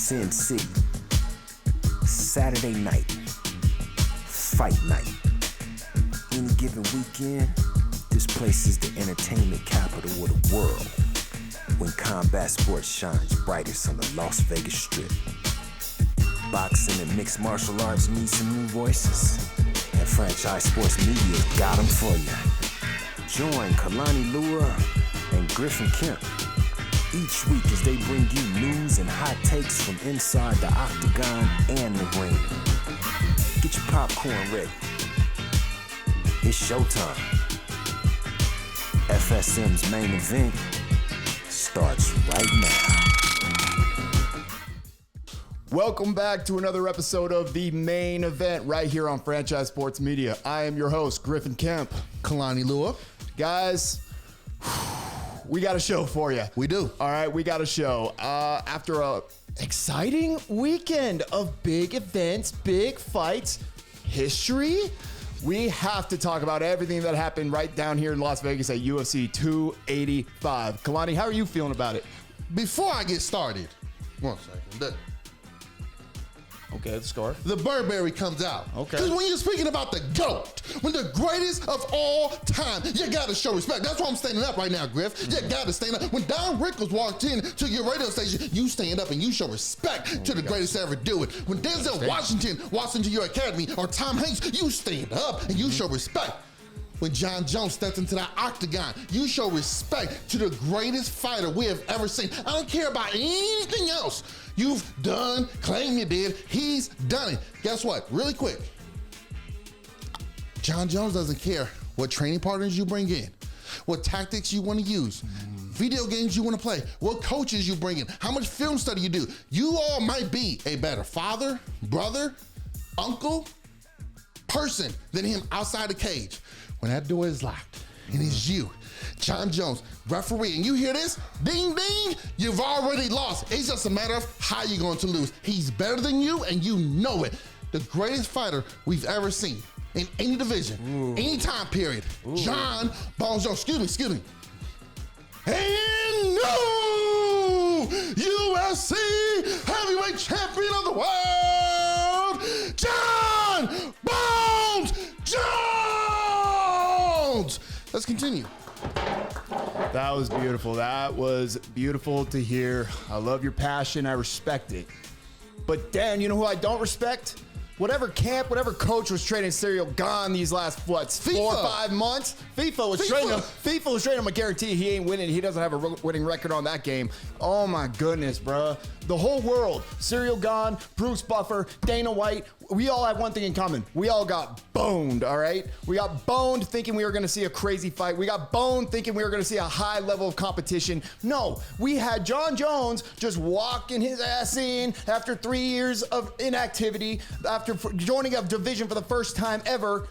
Sin City. Saturday night. Fight night. Any given weekend, this place is the entertainment capital of the world. When combat sports shines brightest on the Las Vegas Strip. Boxing and mixed martial arts need some new voices. And franchise sports media got them for you. Join Kalani Lua and Griff and Kemp each week as they bring you news and hot takes from inside the octagon and the ring. Get your popcorn ready. It's showtime. FSM's main event starts right now. Welcome back to another episode of The Main Event right here on Franchise Sports Media. I am your host, Griff and Kemp. Kalani Lua. Guys, we got a show for you. We do. All right, we got a show. After a exciting weekend of big events, big fights, history, we have to talk about everything that happened right down here in Las Vegas at UFC 285. Kalani, how are you feeling about it? Before I get started, 1 second. Okay, the scarf. The Burberry comes out. Okay. Because when you're speaking about the GOAT, when the greatest of all time, you gotta show respect. That's why I'm standing up right now, Griff. You gotta stand up. When Don Rickles walked in to your radio station, you stand up and you show respect to the greatest to ever do it. When Denzel Washington walks into your academy, or Tom Hanks, you stand up and you show respect. When John Jones steps into that octagon, you show respect to the greatest fighter we have ever seen. I don't care about anything else you've done, claim you did, he's done it. Guess what? Really quick. John Jones doesn't care what training partners you bring in, what tactics you want to use, video games you want to play, what coaches you bring in, how much film study you do. You all might be a better father, brother, uncle, person than him outside the cage. When that door is locked and it's you, John Jones, referee, and you hear this, ding, ding, you've already lost. It's just a matter of how you're going to lose. He's better than you, and you know it. The greatest fighter we've ever seen in any division, any time period. John Bones Jones, excuse me. And new UFC heavyweight champion of the world, John Bones Jones. Let's continue. That was beautiful. That was beautiful to hear. I love your passion. I respect it. But Dan, you know who I don't respect? Whatever camp, whatever coach was training Cyril Gane these last, 4 or 5 months, FIFA was training him. FIFA was training him. I guarantee he ain't winning. He doesn't have a winning record on that game. Oh my goodness, bruh. The whole world, Cyril Gane, Bruce Buffer, Dana White, we all have one thing in common. We all got boned, all right? We got boned thinking we were going to see a crazy fight. We got boned thinking we were going to see a high level of competition. No, we had John Jones just walking his ass in after 3 years of inactivity, after joining a division for the first time ever,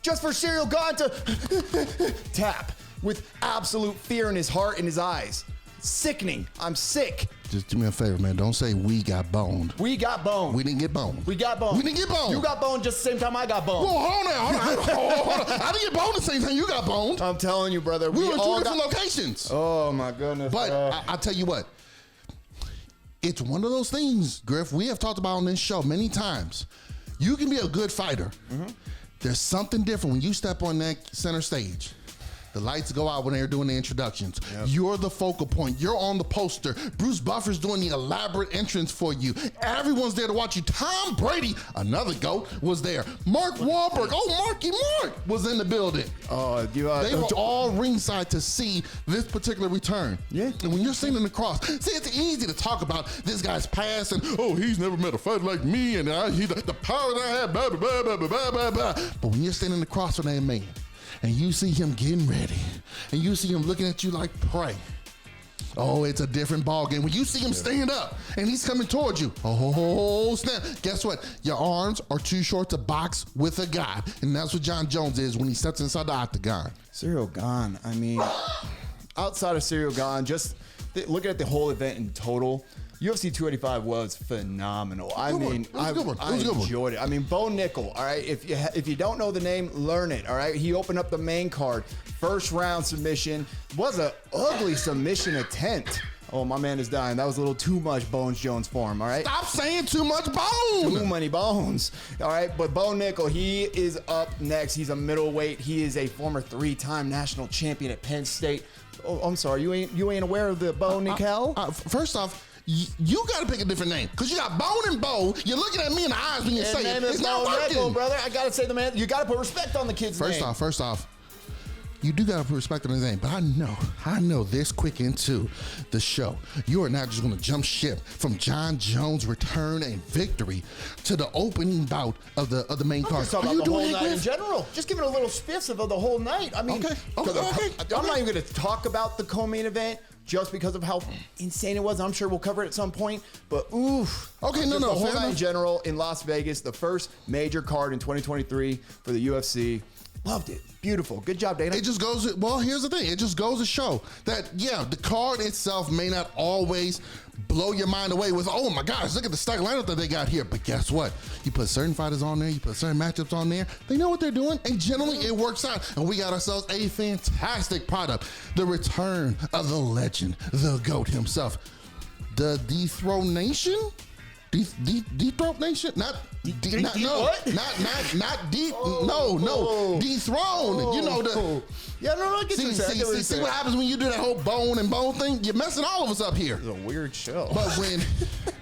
just for Cyril Gane to tap with absolute fear in his heart and his eyes. Sickening. I'm sick. Just do me a favor, man. Don't say we got boned. We got boned. We didn't get boned. We got boned. We didn't get boned. You got boned just the same time I got boned. Whoa, hold on. I didn't get boned the same time you got boned. I'm telling you, brother. We were in 2 different locations. Oh, my goodness. But I'll tell you what. It's one of those things, Griff, we have talked about on this show many times. You can be a good fighter. There's something different when you step on that center stage. The lights go out when they're doing the introductions. Yep. You're the focal point. You're on the poster. Bruce Buffer's doing the elaborate entrance for you. Everyone's there to watch you. Tom Brady, another GOAT, was there. Mark Wahlberg, Marky Mark, was in the building. They were all ringside to see this particular return. Yeah. And when you're sitting across, see, it's easy to talk about this guy's past and, he's never met a fighter like me, and the power that I have, blah, blah, blah, blah, blah, blah, blah. But when you're standing across from that man, and you see him getting ready, and you see him looking at you like prey. Oh, it's a different ball game. When you see him stand up and he's coming towards you, snap. Guess what? Your arms are too short to box with a guy. And that's what John Jones is when he steps inside the octagon. Cyril Gane, I mean, outside of Cyril Gane, just looking at the whole event in total, UFC 285 was phenomenal. I mean, I enjoyed it. I mean, Bo Nickel, all right? If you don't know the name, learn it, all right? He opened up the main card. First round submission. Was an ugly submission attempt. Oh, my man is dying. That was a little too much Bones Jones for him, all right? Stop saying too much bone. Too many bones. All right, but Bo Nickel, he is up next. He's a middleweight. He is a former 3-time national champion at Penn State. Oh, I'm sorry. You ain't aware of the Bo Nickel? First off, you got to pick a different name because you got Bone and Bo. You're looking at me in the eyes when you say it. It's not working, Nickel, brother. I gotta say the man. You gotta put respect on the kid's name. First off, you do gotta put respect on his name. But I know this quick into the show, you are not just gonna jump ship from John Jones' return and victory to the opening bout of the main card. Just talking about the whole night in general. Just give it a little spiff of the whole night. I mean, okay. I'm not even gonna talk about the co-main event. Just because of how insane it was. I'm sure we'll cover it at some point. But oof. Okay, the whole fair night enough. in general in Las Vegas, the first major card in 2023 for the UFC. Loved it. Beautiful. Good job, Dana. It just goes, well, here's the thing. It just goes to show that, yeah, the card itself may not always blow your mind away with, oh my gosh, look at the stack lineup that they got here. But guess what? You put certain fighters on there, you put certain matchups on there, they know what they're doing, and generally it works out. And we got ourselves a fantastic product. The return of the legend, the GOAT himself. The Dethrone Nation? Dethrone Nation? Not deep. Dethrone. You know the. Yeah, no, get See what happens when you do that whole bone and bone thing? You're messing all of us up here. It's a weird show. But when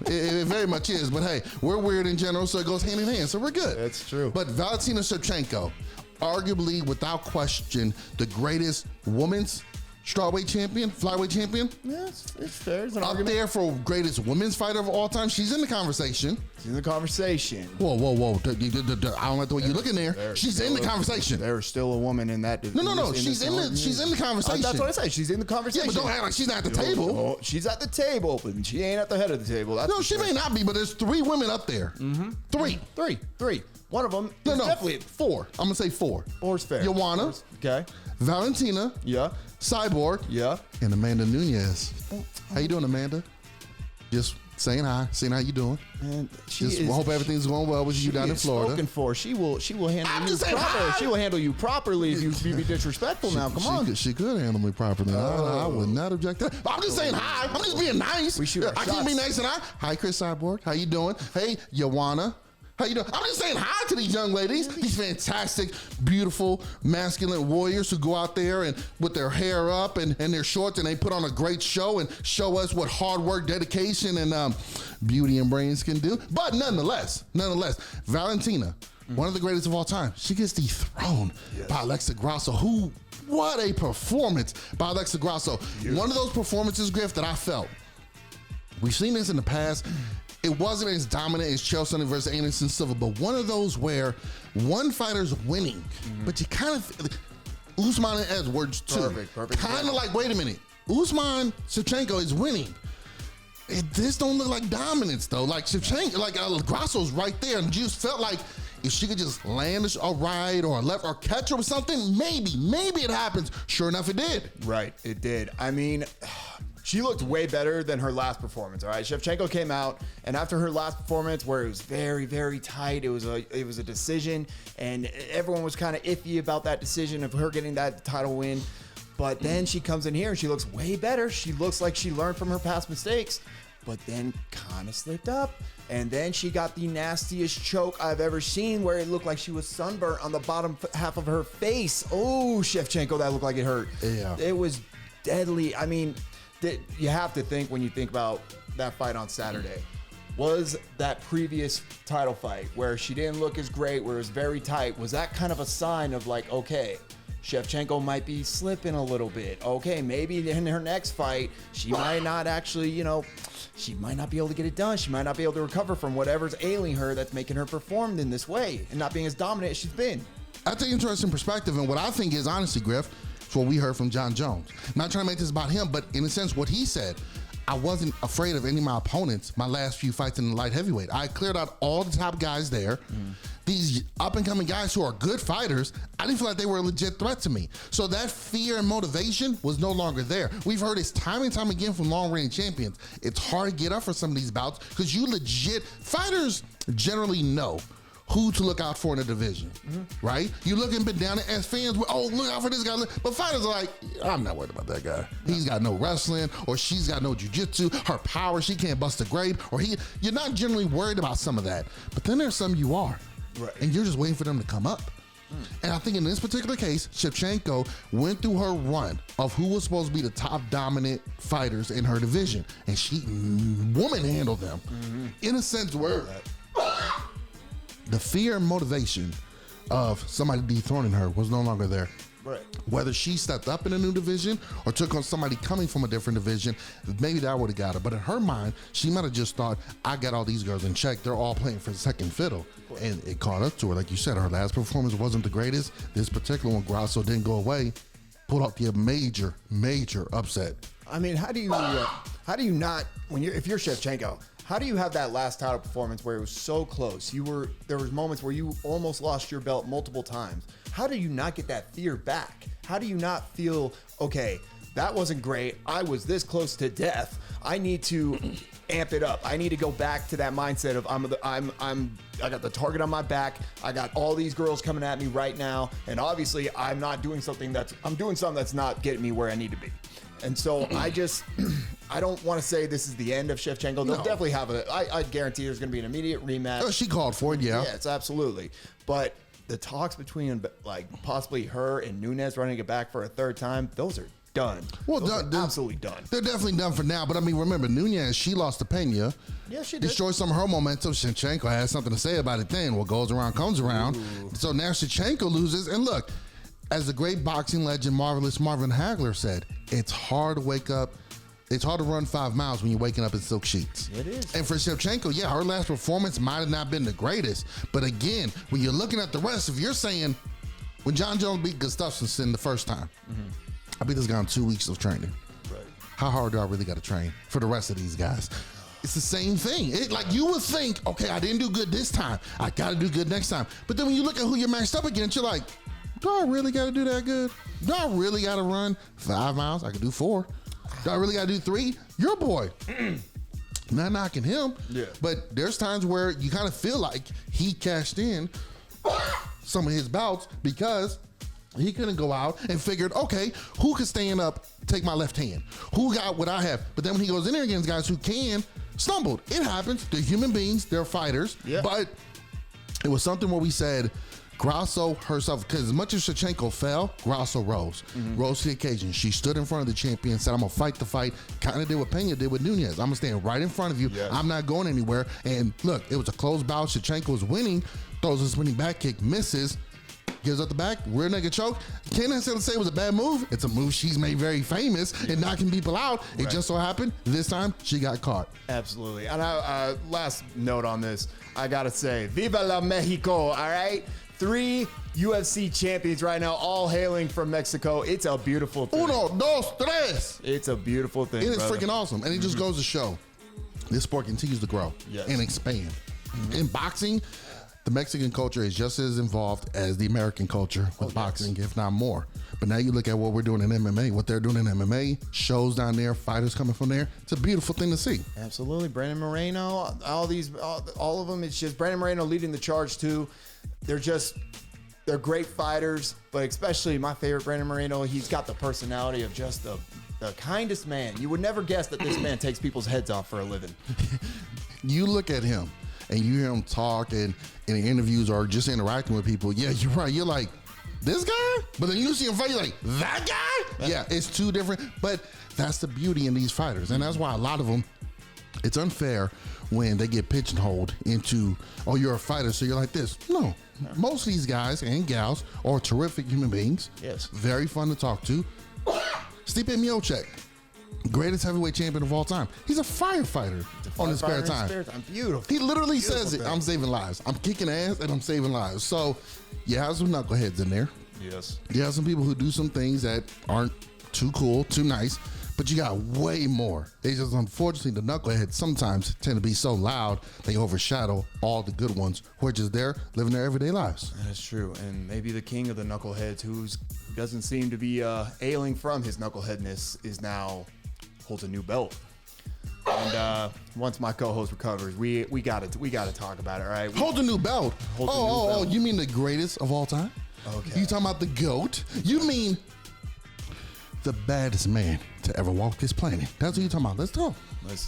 it very much is. But hey, we're weird in general, so it goes hand in hand. So we're good. That's true. But Valentina Shevchenko, arguably without question, the greatest women's strawweight champion, flyweight champion. Yeah, it's fair. It's an Up argument. there for greatest women's fighter of all time. She's in the conversation. She's in the conversation. Whoa. I don't like the way you're looking there. She's in the conversation. There's still a woman in that. No. She's in the conversation. That's what I say. She's in the conversation. Yeah, but don't act like she's not at the table. No, she's at the table, but she ain't at the head of the table. That's No, she may not be, but there's 3 women up there. Mm-hmm. Three. One of them No, is definitely 4. I'm gonna say 4. Four's fair. Joanna. Okay. Valentina. Yeah. Cyborg. Yeah. And Amanda Nunez. How you doing, Amanda? Just saying hi, seeing how you doing. And Hope everything's going well with you down in Florida. Spoken for. She will handle I'm you just saying properly. hi. She will handle you properly if you be disrespectful. Now, come on. She could handle me properly. I would not object to that. But I'm just saying hi. I'm just being nice. We shoot our I can't be shots. nice and hi. Hi, Chris Cyborg. How you doing? Hey, Joanna. How you doing? I'm just saying hi to these young ladies, these fantastic, beautiful, masculine warriors who go out there and with their hair up and their shorts, and they put on a great show and show us what hard work, dedication, and beauty and brains can do. But nonetheless, Valentina, one of the greatest of all time, she gets dethroned by Alexa Grasso, who, what a performance by Alexa Grasso. One of those performances, Griff, that I felt. We've seen this in the past. It wasn't as dominant as Chael Sonnen versus Anderson Silva, but one of those where one fighter's winning, but you kind of, Usman and Edwards too. Perfect. Kind of like, wait a minute, Usman Shevchenko is winning. This don't look like dominance though. Like Shevchenko, like Grasso's right there, and just felt like if she could just land a right or a left or catch her with something, maybe it happens. Sure enough, it did. Right, it did. I mean, she looked way better than her last performance. All right, Shevchenko came out, and after her last performance, where it was very, very tight, it was a decision, and everyone was kind of iffy about that decision of her getting that title win. But then she comes in here and she looks way better. She looks like she learned from her past mistakes, but then kind of slipped up. And then she got the nastiest choke I've ever seen, where it looked like she was sunburnt on the bottom half of her face. Oh, Shevchenko, that looked like it hurt. Yeah. It was deadly. I mean, you have to think when you think about that fight on Saturday. Was that previous title fight where she didn't look as great, where it was very tight, was that kind of a sign of like, okay, Shevchenko might be slipping a little bit. Okay, maybe in her next fight, she might not actually, she might not be able to get it done. She might not be able to recover from whatever's ailing her that's making her perform in this way and not being as dominant as she's been. That's an interesting perspective, and what I think is, honestly, Griff, it's what we heard from John Jones. Not trying to make this about him, but in a sense, what he said, I wasn't afraid of any of my opponents my last few fights in the light heavyweight. I cleared out all the top guys there. These up-and-coming guys who are good fighters, I didn't feel like they were a legit threat to me. So that fear and motivation was no longer there. We've heard this time and time again from long-range champions. It's hard to get up for some of these bouts because you legit, fighters generally know who to look out for in the division, right? You looking down as fans, oh, look out for this guy. But fighters are like, I'm not worried about that guy. He's got no wrestling, or she's got no jiu-jitsu, her power, she can't bust a grape, or you're not generally worried about some of that. But then there's some you are. Right. And you're just waiting for them to come up. And I think in this particular case, Shevchenko went through her run of who was supposed to be the top dominant fighters in her division. And she woman handled them in a sense where the fear and motivation of somebody dethroning her was no longer there. Right. Whether she stepped up in a new division or took on somebody coming from a different division, maybe that would have got her. But in her mind, she might have just thought, I got all these girls in check. They're all playing for second fiddle. And it caught up to her. Like you said, her last performance wasn't the greatest. This particular one, Grasso didn't go away. Pulled out the major, major upset. I mean, how do you not, if you're Shevchenko, how do you have that last title performance where it was so close? There was moments where you almost lost your belt multiple times. How do you not get that fear back? How do you not feel, okay, that wasn't great. I was this close to death. I need to amp it up. I need to go back to that mindset of I got the target on my back. I got all these girls coming at me right now, and obviously I'm doing something that's not getting me where I need to be. And so I don't want to say this is the end of Shevchenko. They'll definitely have I guarantee there's going to be an immediate rematch. Oh, she called for it, yeah. Yeah, it's absolutely. But the talks between like possibly her and Nunes running it back for a third time, those are done. Well, they're absolutely done. They're definitely done for now. But I mean, remember, Nunes, she lost to Pena. Yeah, she did. Destroyed some of her momentum. Shevchenko has something to say about it then. What goes around comes around. Ooh. So now Shevchenko loses. And look, as the great boxing legend, marvelous Marvin Hagler said, it's hard to wake up. It's hard to run 5 miles when you're waking up in silk sheets. It is. And for Shevchenko, yeah, her last performance might have not been the greatest. But again, when you're looking at the rest, if you're saying, when John Jones beat Gustafsson the first time, I beat this guy in 2 weeks of training. Right. How hard do I really got to train for the rest of these guys? It's the same thing. Like you would think, okay, I didn't do good this time. I got to do good next time. But then when you look at who you're matched up against, you're like, do I really got to do that good? Do I really got to run 5 miles? I could do 4. Do I really got to do 3? Your boy. Not knocking him. Yeah. But there's times where you kind of feel like he cashed in some of his bouts because he couldn't go out and figured, okay, who could stand up, take my left hand? Who got what I have? But then when he goes in there against guys who can, stumbled. It happens. They're human beings. They're fighters. Yeah. But it was something where we said, Grasso herself, because as much as Shevchenko fell, Grasso rose. Rose to the occasion. She stood in front of the champion, said, I'm going to fight the fight. Kind of did what Pena did with Nunes. I'm going to stand right in front of you. Yes. I'm not going anywhere. And look, it was a close bout. Shevchenko was winning. Throws a spinning back kick, misses. Gives up the back, rear naked choke. Can't necessarily say it was a bad move. It's a move she's made very famous in knocking people out. Right. It just so happened this time she got caught. Absolutely. And last note on this, I gotta say, Viva la Mexico! All right, 3 UFC champions right now, all hailing from Mexico. It's a beautiful thing. 1, 2, 3. It's a beautiful thing. It is freaking awesome, and it just goes to show this sport continues to grow and expand. In boxing, the Mexican culture is just as involved as the American culture with boxing, if not more. But now you look at what we're doing in MMA, what they're doing in MMA, shows down there, fighters coming from there. It's a beautiful thing to see. Absolutely. Brandon Moreno, all of them. It's just Brandon Moreno leading the charge too. They're great fighters, but especially my favorite, Brandon Moreno, he's got the personality of just the kindest man. You would never guess that this man takes people's heads off for a living. You look at him and you hear him talk and in interviews or just interacting with people. Yeah, you're right. You're like, this guy? But then you see him fight, you're like, that guy? Yeah, it's two different. But that's the beauty in these fighters. And that's why a lot of them, it's unfair when they get pigeonholed into, oh, you're a fighter, so you're like this. No. Most of these guys and gals are terrific human beings. Yes. Very fun to talk to. Stipe Miocic, greatest heavyweight champion of all time. He's a firefighter on his spare time. Beautiful. He literally says it. I'm saving lives. I'm kicking ass and I'm saving lives. So you have some knuckleheads in there. Yes. You have some people who do some things that aren't too cool, too nice. But you got way more. It's just unfortunately the knuckleheads sometimes tend to be so loud they overshadow all the good ones who are just there living their everyday lives. That's true. And maybe the king of the knuckleheads, who doesn't seem to be ailing from his knuckleheadness, is now holds a new belt. And once my co-host recovers, we got to talk about it. All right. Hold the new belt. Oh, you mean the greatest of all time? Okay. You talking about the GOAT? You mean the baddest man to ever walk this planet? That's what you talking about. Let's talk. Let's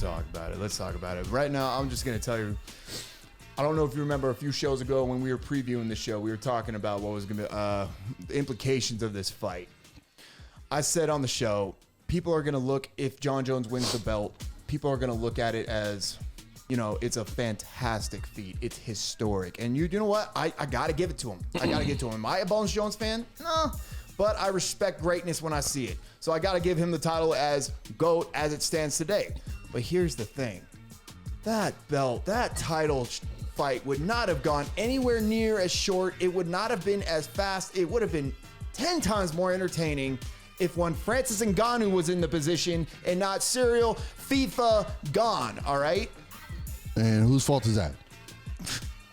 talk about it. Right now, I'm just gonna tell you. I don't know if you remember a few shows ago when we were previewing the show, we were talking about what was gonna be the implications of this fight. I said on the show, people are gonna look, if John Jones wins the belt, people are gonna look at it as, it's a fantastic feat. It's historic. And you know what? I gotta give it to him. Am I a Bones Jones fan? No. But I respect greatness when I see it. So I gotta give him the title as GOAT as it stands today. But here's the thing. That belt, that title fight would not have gone anywhere near as short. It would not have been as fast. It would have been 10 times more entertaining if one Francis Ngannou was in the position and not Cyril FIFA gone, all right? And whose fault is that?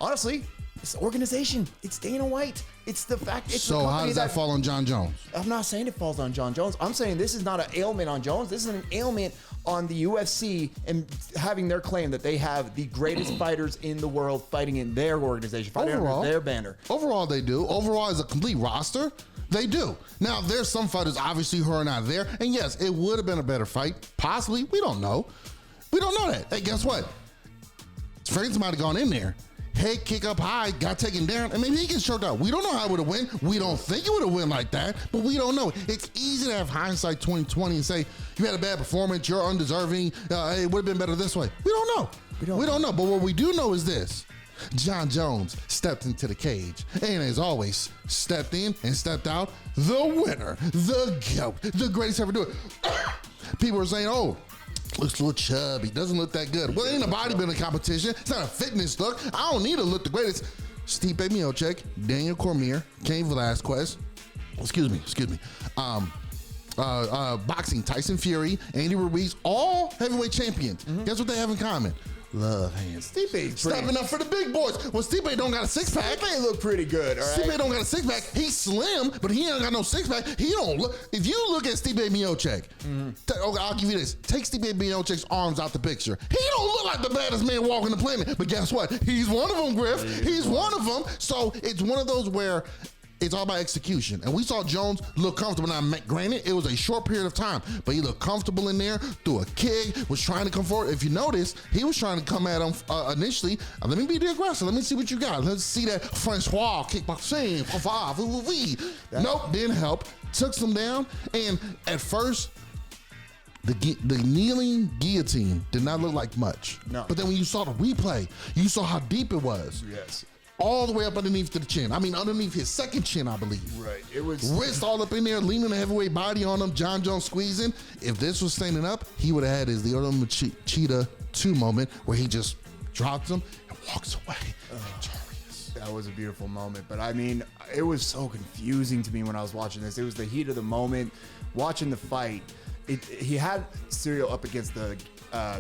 Honestly, it's the organization. It's Dana White. It's the fact. It's so the how does that fall on John Jones? I'm not saying it falls on John Jones. I'm saying this is not an ailment on Jones. This is an ailment on the UFC and having their claim that they have the greatest fighters in the world fighting in their organization, fighting under their banner. Overall, they do. Overall, as a complete roster, they do. Now, there's some fighters obviously who are not there. And yes, it would have been a better fight. Possibly. We don't know. We don't know that. Hey, guess what? Francis might have gone in there. Head kick up high, got taken down, and maybe he gets choked out. We don't know how it would have went. We don't think it would have went like that, but we don't know. It's easy to have hindsight 2020 and say, you had a bad performance, you're undeserving, it would have been better this way. We don't know. We don't know, but what we do know is this. John Jones stepped into the cage, and as always, stepped in and stepped out the winner, the GOAT, the greatest ever do it. People are saying, looks a little chubby, doesn't look that good. Well, it ain't a bodybuilding competition. It's not a fitness look. I don't need to look the greatest. Stipe Miocic, Daniel Cormier, Cain Velasquez, excuse me. Boxing, Tyson Fury, Andy Ruiz, all heavyweight champions. Guess what they have in common? Love hands. Stipe's stepping up for the big boys. Well, Stipe don't got a six pack. Stipe look pretty good, all right? Stipe don't got a six pack. He's slim, but he ain't got no six pack. He don't look. If you look at Stipe Miocic, I'll give you this. Take Stipe Miocic's arms out the picture. He don't look like the baddest man walking the planet. But guess what? He's one of them, Griff. He's one of them. So it's one of those where it's all about execution. And we saw Jones look comfortable. Now, granted, it was a short period of time, but he looked comfortable in there, threw a kick, was trying to come forward. If you notice, he was trying to come at him initially. Let me be the aggressor. Let me see what you got. Let's see that Francois kickboxing. Nope, didn't help. Took some down. And at first, the kneeling guillotine did not look like much. No. But then when you saw the replay, you saw how deep it was. Yes. All the way up underneath to the chin. I mean, underneath his second chin, I believe. Right. It was wrist all up in there, leaning the heavyweight body on him. John Jones squeezing. If this was standing up, he would have had his the ultimate Cheetah 2 moment where he just drops him and walks away. Victorious. That was a beautiful moment. But I mean, it was so confusing to me when I was watching this. It was the heat of the moment, watching the fight. He had Cyril up against the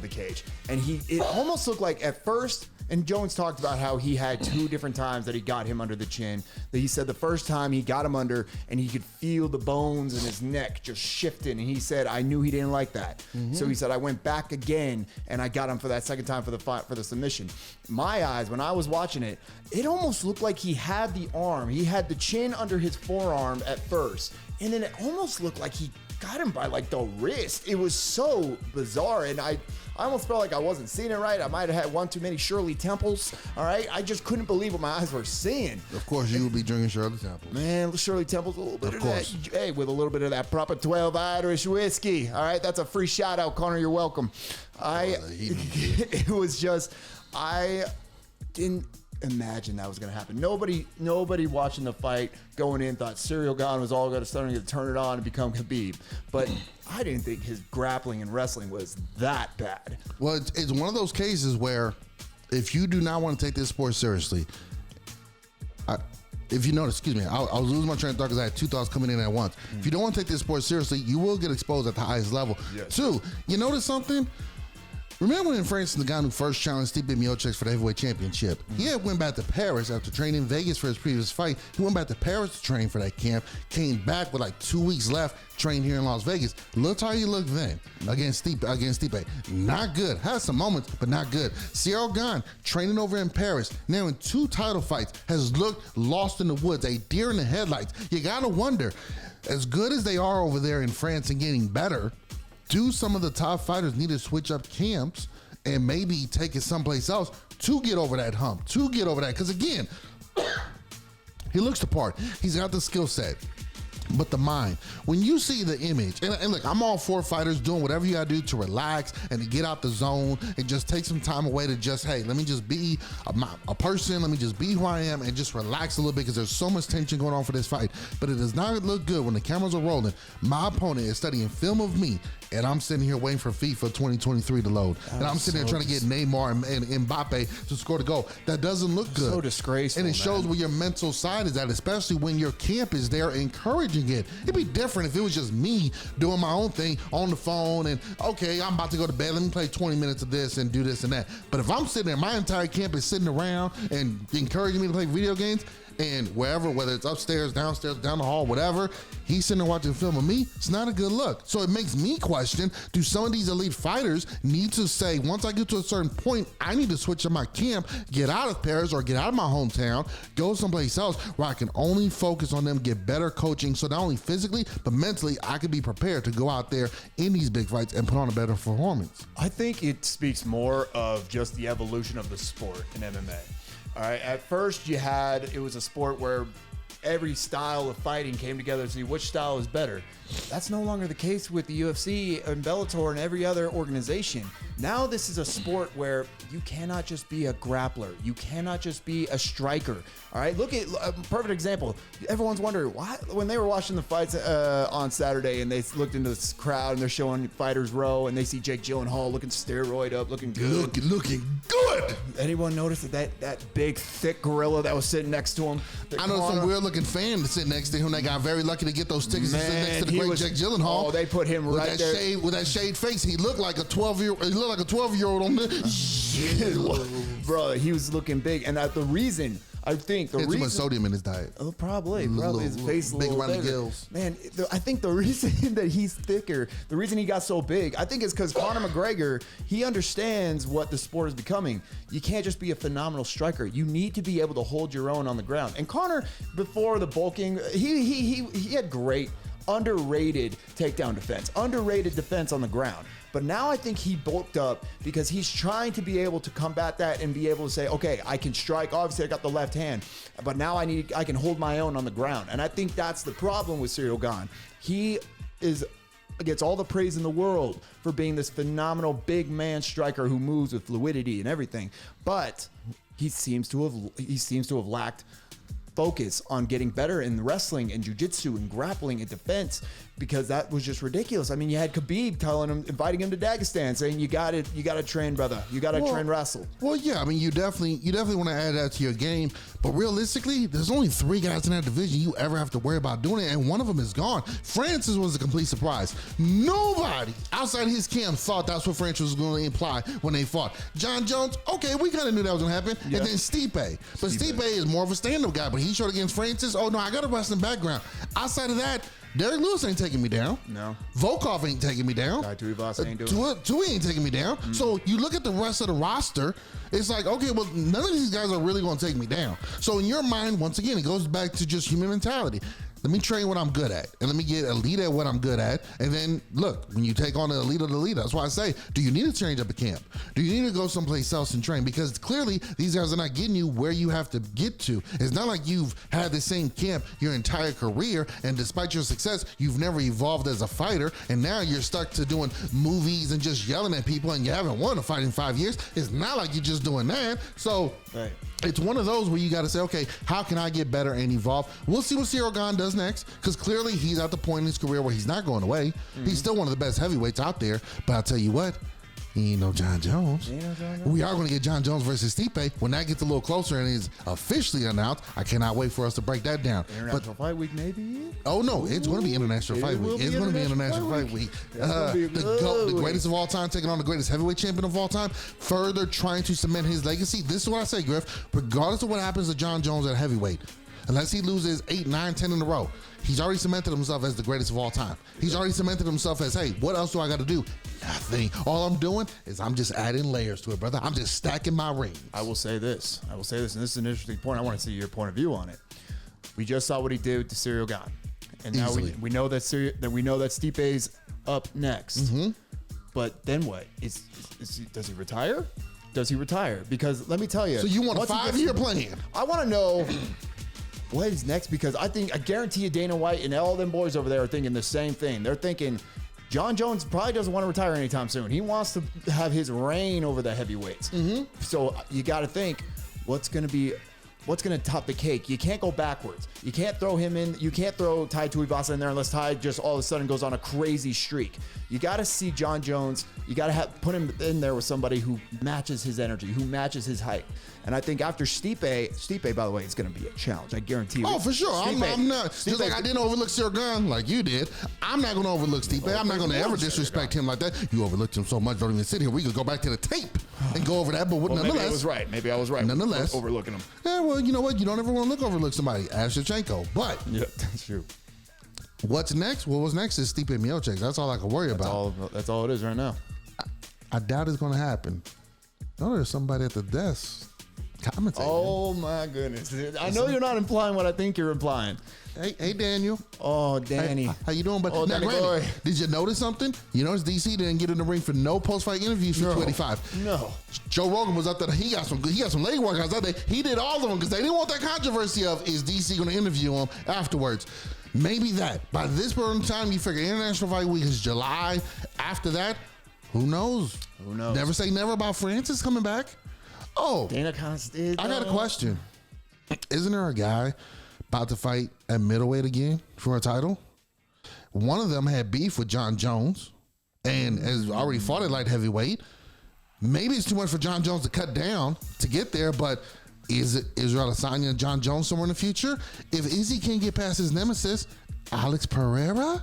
cage, and it almost looked like at first. And Jones talked about how he had 2 different times that he got him under the chin. That he said the first time he got him under and he could feel the bones in his neck just shifting. And he said, I knew he didn't like that. So he said, I went back again and I got him for that second time for the submission. My eyes, when I was watching it, it almost looked like he had the arm. He had the chin under his forearm at first. And then it almost looked like he got him by like the wrist. It was so bizarre. And I almost felt like I wasn't seeing it right. I might have had one too many Shirley Temples. All right. I just couldn't believe what my eyes were seeing. Of course, you would be drinking Shirley Temples. Man, Shirley Temples, a little bit of that. Hey, with a little bit of that proper 12 Irish whiskey. All right. That's a free shout out, Connor. You're welcome. It was just, I didn't imagine that was going to happen. Nobody watching the fight going in thought Cyril Gane was all going to starting to turn it on and become Khabib. But I didn't think his grappling and wrestling was that bad. Well, it's one of those cases where if you do not want to take this sport seriously, if you notice, excuse me, I was losing my train of thought because I had 2 thoughts coming in at once. If you don't want to take this sport seriously, you will get exposed at the highest level. Yes. 2, you notice something? Remember when Francis, the guy who first challenged Stipe Miocic for the heavyweight championship, he had went back to Paris after training in Vegas for his previous fight. He went back to Paris to train for that camp, came back with like 2 weeks left, trained here in Las Vegas. Looked how he looked then against Stipe. Not good. Had some moments, but not good. Ciryl Gane, training over in Paris, now in 2 title fights, has looked lost in the woods, a deer in the headlights. You gotta wonder, as good as they are over there in France and getting better, do some of the top fighters need to switch up camps and maybe take it someplace else to get over that hump, to get over that? Because again, he looks the part. He's got the skill set. But the mind, when you see the image, and look, I'm all for fighters doing whatever you gotta do to relax and to get out the zone and just take some time away to just, hey, let me just be a person, let me just be who I am and just relax a little bit because there's so much tension going on for this fight. But it does not look good when the cameras are rolling. My opponent is studying film of me, and I'm sitting here waiting for FIFA 2023 to load. And I'm sitting there trying to get Neymar and Mbappe to score the goal. That doesn't look good. So disgraceful, and it shows where your mental side is at, especially when your camp is there encouraging it. It'd be different if it was just me doing my own thing on the phone and, okay, I'm about to go to bed, let me play 20 minutes of this and do this and that. But if I'm sitting there, my entire camp is sitting around and encouraging me to play video games, and wherever, whether it's upstairs, downstairs, down the hall, whatever, he's sitting there watching film of me, it's not a good look. So it makes me question, do some of these elite fighters need to say, once I get to a certain point, I need to switch up my camp, get out of Paris or get out of my hometown, go someplace else where I can only focus on them, get better coaching, so not only physically, but mentally, I can be prepared to go out there in these big fights and put on a better performance. I think it speaks more of just the evolution of the sport in MMA. All right, at first it was a sport where every style of fighting came together to see which style is better. That's no longer the case with the UFC and Bellator and every other organization. Now this is a sport where you cannot just be a grappler. You cannot just be a striker. All right, look at a perfect example. Everyone's wondering why when they were watching the fights on Saturday and they looked into this crowd and they're showing Fighters Row and they see Jake Gyllenhaal looking steroid up, looking good. Looking good. Anyone notice that big, thick gorilla that was sitting next to him? I know some weird-looking fan to sit next to him that got very lucky to get those tickets to sit next to the great Jake Gyllenhaal. Oh, they put him right there. With that shade face, he looked like a 12-year-old. He looked like a 12-year-old on the. Bro, he was looking big, and the reason. I think the reason too much sodium in his diet. Oh, probably his face big around around the gills. Man, I think the reason that he's thicker, the reason he got so big, I think is because Conor McGregor, he understands what the sport is becoming. You can't just be a phenomenal striker. You need to be able to hold your own on the ground. And Conor, before the bulking, he had great, underrated takedown defense, underrated defense on the ground. But now I think he bulked up because he's trying to be able to combat that and be able to say, okay, I can strike. Obviously, I got the left hand, but now I can hold my own on the ground. And I think that's the problem with Ciryl Gane. He gets all the praise in the world for being this phenomenal big man striker who moves with fluidity and everything. But he seems to have lacked focus on getting better in wrestling and jiu-jitsu and grappling and defense, because that was just ridiculous. I mean, you had Khabib inviting him to Dagestan, saying you got to train, brother. You got to train wrestle. Well, yeah, I mean, you definitely want to add that to your game. But realistically, there's only 3 guys in that division you ever have to worry about doing it, and one of them is gone. Francis was a complete surprise. Nobody outside his camp thought that's what Francis was going to imply when they fought. John Jones, okay, we kind of knew that was going to happen. Yeah. And then Stipe. But Stipe is more of a stand-up guy, but he showed against Francis, oh no, I got a wrestling background. Outside of that, Derek Lewis ain't taking me down. No. Volkov ain't taking me down. Tuivasa ain't doing it. Tui ain't taking me down. Mm. So you look at the rest of the roster, it's like, okay, well, none of these guys are really going to take me down. So in your mind, once again, it goes back to just human mentality. Let me train what I'm good at, and let me get elite at what I'm good at. And then, look, when you take on the elite of the elite, that's why I say, do you need to change up a camp? Do you need to go someplace else and train? Because clearly, these guys are not getting you where you have to get to. It's not like you've had the same camp your entire career, and despite your success, you've never evolved as a fighter, and now you're stuck to doing movies and just yelling at people, and you haven't won a fight in 5 years. It's not like you're just doing that. So, right. It's one of those where you got to say, okay, how can I get better and evolve? We'll see what Ciryl Gane does next, because clearly he's at the point in his career where he's not going away. Mm-hmm. He's still one of the best heavyweights out there. But I'll tell you what, He ain't no John Jones. We are going to get John Jones versus Stipe. When that gets a little closer and is officially announced, I cannot wait for us to break that down. International Fight Week, maybe? Oh, no. It's going to be International Fight Week. It's going to be International Fight Week. The GOAT, the greatest of all time, taking on the greatest heavyweight champion of all time, further trying to cement his legacy. This is what I say, Griff. Regardless of what happens to John Jones at heavyweight, unless he loses 8, 9, 10 in a row, he's already cemented himself as the greatest of all time. He's already cemented himself as, hey, what else do I got to do? Nothing. All I'm doing is I'm just adding layers to it, brother. I'm just stacking my rings. I will say this, and this is an interesting point. I want to see your point of view on it. We just saw what he did with the Serial Gone, and now we know that Stipe's up next. But then what? Does he retire? Does he retire? Because let me tell you. So you want a 5-year plan? I want to know what is next, because I guarantee you Dana White and all them boys over there are thinking the same thing. They're thinking John Jones probably doesn't want to retire anytime soon. He wants to have his reign over the heavyweights. So you got to think, what's going to top the cake? You can't go backwards. You can't throw him in. You can't throw Tai Tuivasa in there unless Tai just all of a sudden goes on a crazy streak. You got to see John Jones. You got to put him in there with somebody who matches his energy, who matches his height. And I think after Stipe, by the way, is going to be a challenge. I guarantee you. Oh, for sure. I'm not. Just like I didn't overlook Cyril Gane like you did. I'm not going to overlook Stipe. I'm not going to ever disrespect him like that. You overlooked him so much. Don't even sit here. We could go back to the tape and go over that. But nonetheless, maybe I was right. Maybe I was right. Nonetheless, overlooking him. Yeah, well, you know what? You don't ever want to overlook somebody. Ask Shevchenko. But yeah, that's true. What's next? Well, what's next is Stipe Miocic. That's all I can worry about. That's all it is right now. I doubt it's going to happen. No, there's somebody at the desk commentating. Oh my goodness! I know you're not implying what I think you're implying. Hey, Daniel. Oh, Danny. Hey, how you doing? But now, granted, did you notice something? You notice DC didn't get in the ring for no post-fight interviews for 285. No. Joe Rogan was up there. He got some leg workouts out there. He did all of them because they didn't want that controversy of, is DC going to interview him afterwards? Maybe that. By this point in time, you figure International Fight Week is July. After that, who knows? Who knows? Never say never about Francis coming back. Oh, Dana Constantine. I got a question. Isn't there a guy about to fight at middleweight again for a title? One of them had beef with John Jones and has already fought at light heavyweight. Maybe it's too much for John Jones to cut down to get there, but is it Israel Adesanya and John Jones somewhere in the future? If Izzy can't get past his nemesis, Alex Pereira,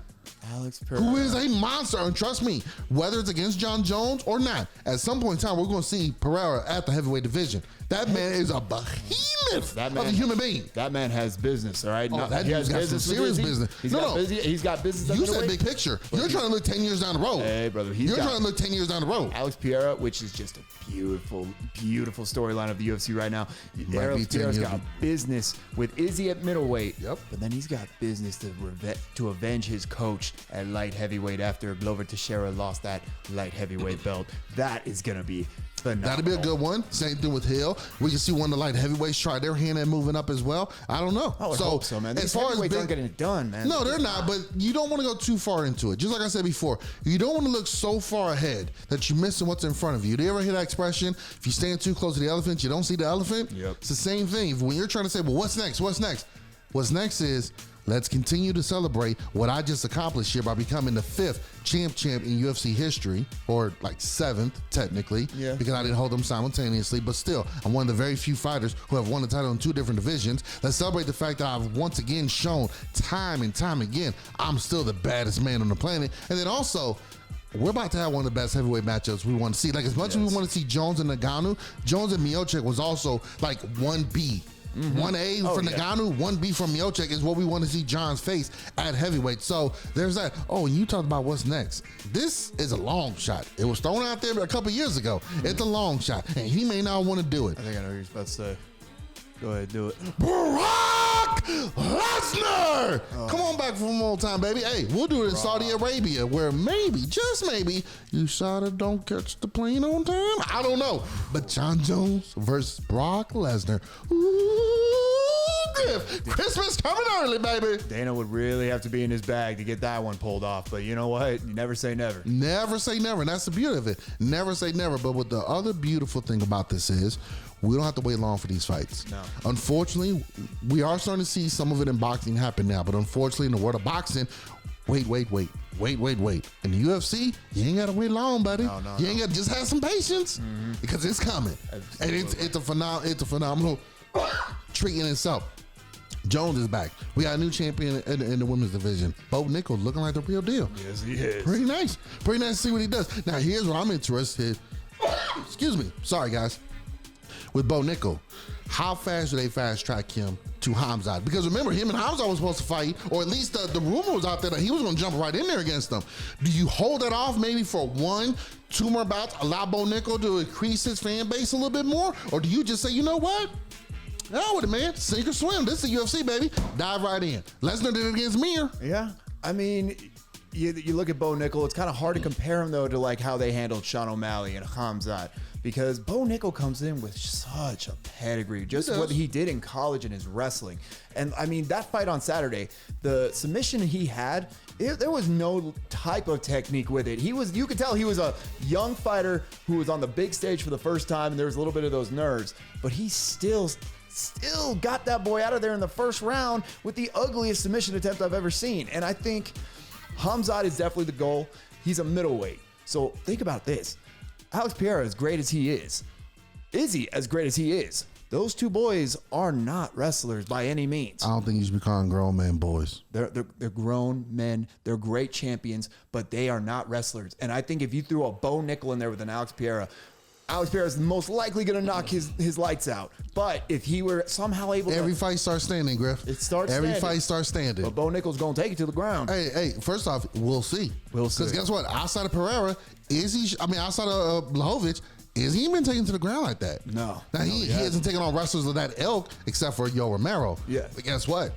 who is a monster, and trust me, whether it's against John Jones or not, at some point in time, we're going to see Pereira at the heavyweight division. That man is a behemoth of a human being. That man has business, all right? Oh, that dude's got some serious business. He's got business. You said big picture. You're trying to look 10 years down the road. Hey, brother. You're trying to look 10 years down the road. Alex Pereira, which is just a beautiful, beautiful storyline of the UFC right now. Alex Pereira's got business with Izzy at middleweight. Yep. But then he's got business to avenge his coach at light heavyweight after Glover Teixeira lost that light heavyweight belt. That is going to be phenomenal. That'd be a good one. Same thing with Hill. We can see one of the light heavyweights try their hand at moving up as well. I don't know. I hope so, man. As far as aren't getting it done, man. No, they're not. But you don't want to go too far into it. Just like I said before, you don't want to look so far ahead that you're missing what's in front of you. Do you ever hear that expression? If you stand too close to the elephant, you don't see the elephant. Yep. It's the same thing. When you're trying to say, well, what's next? What's next? What's next is, let's continue to celebrate what I just accomplished here by becoming the 5th champ in UFC history, or like 7th technically, because I didn't hold them simultaneously. But still, I'm one of the very few fighters who have won the title in 2 different divisions. Let's celebrate the fact that I've once again shown time and time again I'm still the baddest man on the planet. And then also, we're about to have one of the best heavyweight matchups we want to see. Like, as much as we want to see Jones and Ngannou, Jones and Miocic was also like 1B. 1A for Ngannou, 1B from Miocic is what we want to see John's face at heavyweight. So there's that. Oh, and you talked about what's next. This is a long shot. It was thrown out there a couple years ago. It's a long shot, and he may not want to do it. I think I know what you're about to say. Go ahead, do it. Brock Lesnar! Come on back for one more time, baby. Hey, we'll do it in Saudi Arabia, where maybe, just maybe, USADA don't catch the plane on time. I don't know. But John Jones versus Brock Lesnar. Ooh, Griff. Christmas coming early, baby. Dana would really have to be in his bag to get that one pulled off. But you know what? You never say never. Never say never. And that's the beauty of it. Never say never. But what the other beautiful thing about this is, we don't have to wait long for these fights. No. Unfortunately, we are starting to see some of it in boxing happen now. But unfortunately, in the world of boxing, wait. In the UFC, you ain't got to wait long, buddy. No, you ain't got to just have some patience because it's coming. Absolutely. And it's a phenomenal treat in itself. Jones is back. We got a new champion in the women's division. Bo Nichols looking like the real deal. Yes, he is. Pretty nice. Pretty nice to see what he does. Now, here's what I'm interested. Excuse me. Sorry, guys. With Bo Nichols, how fast do they fast track him to Hamzat? Because remember, him and Hamzat was supposed to fight, or at least the rumor was out there that he was going to jump right in there against them. Do you hold that off maybe for 1-2 more bouts, allow Bo Nichols to increase his fan base a little bit more? Or do you just say, you know what? Hell with it, man. Sink or swim. This is the UFC, baby. Dive right in. Lesnar did it against Mir. Yeah. I mean, you look at Bo Nichols, it's kind of hard to compare him, though, to like how they handled Sean O'Malley and Hamzat. Because Bo Nichols comes in with such a pedigree, just what he did in college and his wrestling. And I mean, that fight on Saturday, the submission he had, there was no type of technique with it. You could tell he was a young fighter who was on the big stage for the first time, and there was a little bit of those nerves. But he still got that boy out of there in the first round with the ugliest submission attempt I've ever seen. And I think Hamzat is definitely the goal. He's a middleweight. So think about this. Alex Pereira, as great as he is he as great as he is? Those two boys are not wrestlers by any means. I don't think you should be calling grown men boys. They're grown men. They're great champions, but they are not wrestlers. And I think if you threw a Bo Nichols in there with an Alex Pereira is most likely going to knock his lights out. But if he were somehow able to... Every fight starts standing, Griff. Every fight starts standing. But Bo Nichols going to take it to the ground. Hey, first off, we'll see. Because guess what? Outside of Pereira, outside of Blachowicz, is he been taken to the ground like that? No. Now, he hasn't taken on wrestlers of that ilk except for Yo Romero. Yeah. But guess what?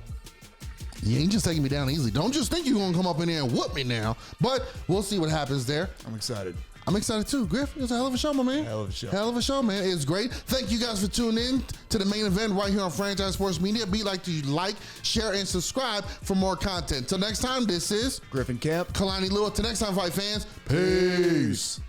You ain't just taking me down easily. Don't just think you're going to come up in there and whoop me now. But we'll see what happens there. I'm excited. I'm excited too. Griff, it's a hell of a show, my man. Hell of a show. Hell of a show, man. It's great. Thank you guys for tuning in to the main event right here on Franchise Sports Media. Be like to like, share, and subscribe for more content. Till next time, this is Griff and Camp. Kalani Lewis. Till next time, fight fans. Peace.